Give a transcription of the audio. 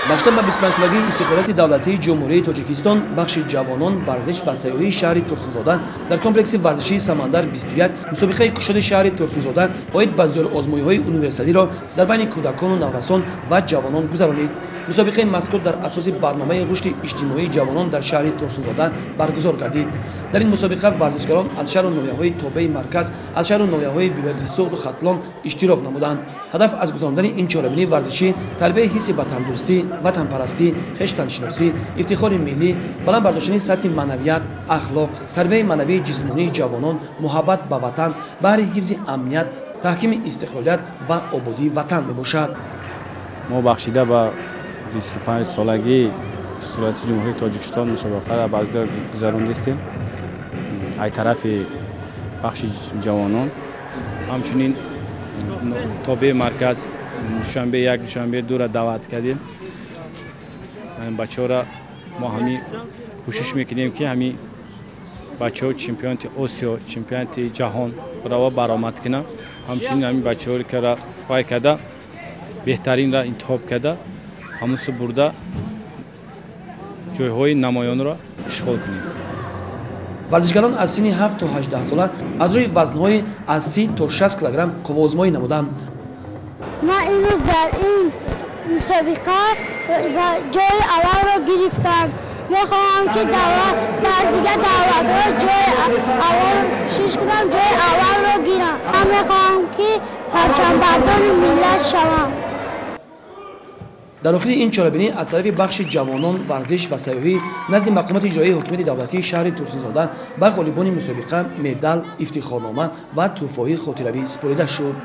бахшида ба 25-солагии истиқлолияти давлатии ҷумҳурии Тоҷикистон бахши ҷавонон варзиш ва сайёҳии шаҳри Турсунзода дар комплекси варзишии Самандар 21 мусобиқаи кушоди шаҳри Турсунзода оид ба зӯрозмӯиҳои универсалиро дар байни кӯдакону наврасон ва ҷавонон гузаронид. мусобиқаи мазкур дар асоси барномаи рушди иҷтимоии ҷавонон дар шаҳри Турсунзода баргузор гардид. дар ин мусобиқа варзишгарон аз шаҳру ноҳияҳои тобеи марказ, аз шаҳру ноҳияҳои вилояти Суғду Хатлон иштирок намуданд. ҳадаф аз гузарондани ин чорабинии варзишӣ тарбияи ҳисси ватандӯстӣ, ватанпарастӣ, хештаншиносӣ, ифтихори миллӣ, баланд бардоштани сатҳи маънавият, ахлоқ, тарбияи маънавии ҷисмонии ҷавонон, муҳаббат ба ватан, баҳри ҳифзи амният, таҳкими истиқлолият ва ободии ватан мебошад. мо бахшида ба 25-солагии истиқлолияти ҷумҳурии Тоҷикистон мусобиқаро баргузор гузарондистем. ай тарафи бахши ҷавонон ҳамчунин тобеи марказ душанбе 1 душанбе 2 даъват кардем. бачаҳора мо ҳамин кӯшиш мекунем ки ҳамин бачаҳо чемпионати Осиё, чемпионати ҷаҳон барова баромад кунанд. ҳамчунин ҳамин бачаҳоре ки вай карда беҳтаринро интихоб карда ҳамусу бурда ҷойҳои намоёнро ишғол кунем. варзишгарон аз синни 7 то 18 сола аз рӯи вазнҳои аз 30 то 60 килограмм қуввозмоӣ намуданд. ман имрӯз дар ин мусобиқа ҷои аввалро гирифтам. мехоҳам ки дар дигар давлатҳо ҷои аввал кӯшиш кунам, ҷои аввалро гирам. ман мехоҳам ки парчамбардони миллат шавам. дар охири ин чорабинӣ аз тарафи бахши ҷавонон варзиш ва сайёҳӣ назди мақомоти иҷроии ҳокимияти давлатии шаҳри Турсунзода ба ғолибони мусобиқа медал, ифтихорнома ва тӯҳфаҳои хотиравӣ супорида шуд.